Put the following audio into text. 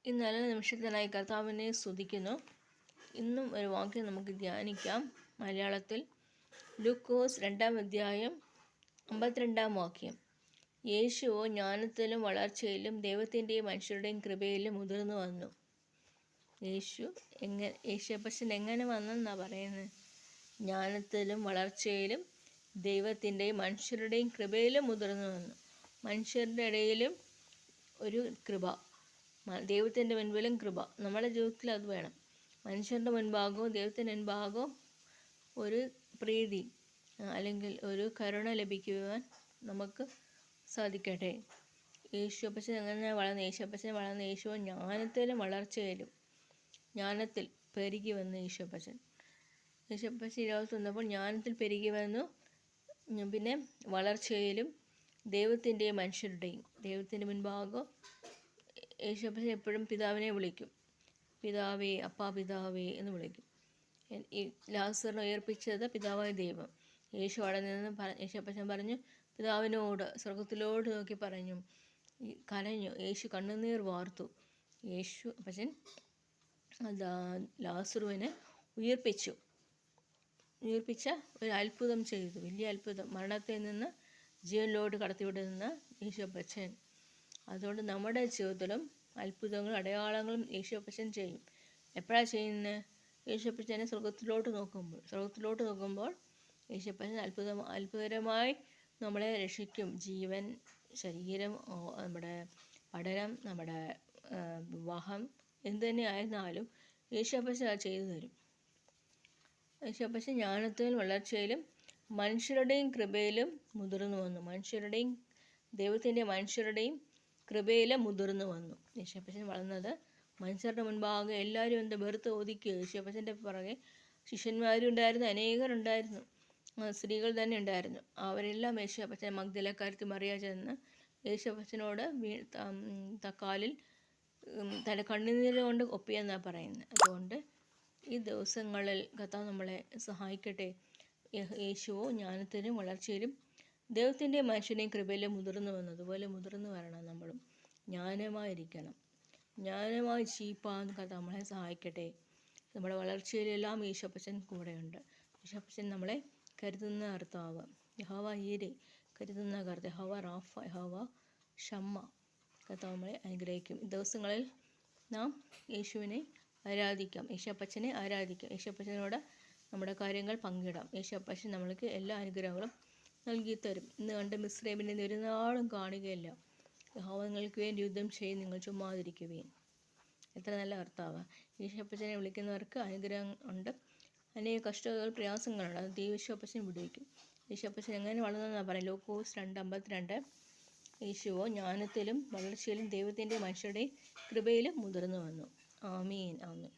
ഈ നല്ല നിമിഷത്തിനായി കർത്താവിനെ സ്തുതിക്കുന്നു. ഇന്നും ഒരു വാക്യം നമുക്ക് ധ്യാനിക്കാം. മലയാളത്തിൽ ലൂക്കോസ് 2-ാം അധ്യായം 52-ാം വാക്യം. യേശുവോ ജ്ഞാനത്തിലും വളർച്ചയിലും ദൈവത്തിൻ്റെയും മനുഷ്യരുടെയും കൃപയിലും മുതിർന്നു വന്നു. യേശുപ്പച്ചൻ എങ്ങനെ വന്നെന്നാണ് പറയുന്നത്? ജ്ഞാനത്തിലും വളർച്ചയിലും ദൈവത്തിൻ്റെയും മനുഷ്യരുടെയും കൃപയിലും മുതിർന്നു വന്നു. മനുഷ്യരുടെ ഇടയിലും ഒരു കൃപ, ദൈവത്തിൻ്റെ മുൻപിലും കൃപ. നമ്മുടെ ജീവിതത്തിൽ അത് വേണം. മനുഷ്യരുടെ മുൻപാകവും ദൈവത്തിൻ്റെ മുൻപാകവും ഒരു പ്രീതി അല്ലെങ്കിൽ ഒരു കരുണ ലഭിക്കുവാൻ നമുക്ക് സാധിക്കട്ടെ. യേശുപ്പച്ചൻ എങ്ങനെ വളർന്നു? യേശുപ്പച്ചൻ വളർന്ന യേശു ജ്ഞാനത്തിലും വളർച്ചയിലും, ജ്ഞാനത്തിൽ പെരുകി വന്നു. യേശുപ്പച്ചൻ ലോകത്ത് വന്നപ്പോൾ ജ്ഞാനത്തിൽ പെരുകി വന്നു. പിന്നെ വളർച്ചയിലും ദൈവത്തിൻ്റെയും മനുഷ്യരുടെയും, ദൈവത്തിൻ്റെ മുൻപാകവും യേശുപ്പച്ചൻ എപ്പോഴും പിതാവിനെ വിളിക്കും. പിതാവേ, അപ്പാ പിതാവേ എന്ന് വിളിക്കും. ഈ ലാസറിനെ ഉയർപ്പിച്ചത് പിതാവായ ദൈവം. യേശു അവിടെ നിന്ന് യേശുപ്പച്ചൻ പറഞ്ഞു, പിതാവിനോട് സ്വർഗത്തിലോട്ട് നോക്കി പറഞ്ഞു, കരഞ്ഞു. യേശു കണ്ണുനീർ വാർത്തു. യേശുപ്പച്ചൻ ലാസറുവിനെ ഉയർപ്പിച്ച ഒരു അത്ഭുതം ചെയ്തു. വലിയ അത്ഭുതം. മരണത്തിൽ നിന്ന് ജീവനിലോട്ട് കടത്തിവിടുന്ന യേശുപ്പച്ചൻ. അതുകൊണ്ട് നമ്മുടെ ജീവിതത്തിലും അത്ഭുതങ്ങളും അടയാളങ്ങളും യേശുപ്പച്ചൻ ചെയ്യും. എപ്പോഴാണ് ചെയ്യുന്നത്? യേശുപ്പച്ചനെ സ്വർഗത്തിലോട്ട് നോക്കുമ്പോൾ യേശുപ്പച്ചൻ അത്ഭുതകരമായി നമ്മളെ രക്ഷിക്കും. ജീവൻ, ശരീരം, നമ്മുടെ പഠനം, നമ്മുടെ വിവാഹം, എന്തു തന്നെ ആയിരുന്നാലും യേശുപ്പച്ചൻ അത് ചെയ്തു തരും. യേശുപ്പച്ചൻ ജ്ഞാനത്തിലും വളർച്ചയിലും മനുഷ്യരുടെയും കൃപയിലും മുതിർന്നു വന്നു. ദൈവത്തിൻ്റെ മനുഷ്യരുടെയും കൃപയിലും മുതിർന്നു വന്നു. യേശുപ്പച്ചൻ വളർന്നത് മനുഷ്യരുടെ മുൻപാകെ എല്ലാവരും വെറുത്ത് ഒതുക്കി. യേശുപ്പച്ചൻ്റെ പുറകെ ശിഷ്യന്മാരും ഉണ്ടായിരുന്നു, അനേകരുണ്ടായിരുന്നു, സ്ത്രീകൾ തന്നെ ഉണ്ടായിരുന്നു. അവരെല്ലാം യേശുപ്പച്ചൻ മഗ്ദലക്കാരത്തി മറിയ ചെന്ന് യേശുപ്പച്ചനോട് കാലിൽ തൻ്റെ കണ്ണുനീര് കൊണ്ട് ഒപ്പിയെന്നാണ് പറയുന്നത്. അതുകൊണ്ട് ഈ ദിവസങ്ങളിൽ കർത്താവ് നമ്മളെ സഹായിക്കട്ടെ. യേശുവോ ജ്ഞാനത്തിലും വളർച്ചയിലും ദൈവത്തിൻ്റെ മനുഷ്യനെയും കൃപയിലും മുതിർന്നു വന്നു. അതുപോലെ മുതിർന്നു വരണം. നമ്മളും ജ്ഞാനമായിരിക്കണം, ജ്ഞാനമായി ജീവിപ്പാൻ കർത്താവ് നമ്മളെ സഹായിക്കട്ടെ. നമ്മുടെ വളർച്ചയിലെല്ലാം യേശുപ്പച്ചൻ കൂടെയുണ്ട്. യേശുപ്പച്ചൻ നമ്മളെ കരുതുന്ന കർത്താവ്. യഹോവ ഈരെ, കരുതുന്ന കർത്താവ്. യഹോവ റാഫ, യഹോവ ഷമ്മ. കർത്താവ് നമ്മളെ അനുഗ്രഹിക്കും. ഈ ദിവസങ്ങളിൽ നാം യേശുവിനെ ആരാധിക്കാം, യേശുപ്പച്ചനെ ആരാധിക്കാം. യേശുപ്പച്ചനോട് നമ്മുടെ കാര്യങ്ങൾ പങ്കിടാം. യേശുപ്പച്ചൻ നമ്മൾക്ക് എല്ലാ അനുഗ്രഹങ്ങളും നൽകി തരും. ഇന്ന് കണ്ട് മിസ്രൈമിനെ ഒരു നാളും കാണുകയില്ല. യഹോവ നിങ്ങൾക്ക് വേണ്ടി യുദ്ധം ചെയ്ത് നിങ്ങൾ ചുമ്മാതിരിക്കുവേൻ. എത്ര നല്ല കർത്താവ്. യേശുപ്പച്ചനെ വിളിക്കുന്നവർക്ക് അനുഗ്രഹം ഉണ്ട്. അനേക കഷ്ടതകൾ, പ്രയാസങ്ങളുണ്ട്. അത് യേശുപ്പച്ചൻ വിടുവിക്കും. യേശുപ്പച്ചൻ എങ്ങനെ വളർന്നെന്നാണ് പറയുന്നത്? ലൂക്കോസ് 2:52. യേശുവോ ജ്ഞാനത്തിലും വളർച്ചയിലും ദൈവത്തിൻ്റെ മനുഷ്യരുടെയും കൃപയിലും മുതിർന്നു വന്നു. ആമീൻ, ആമീൻ.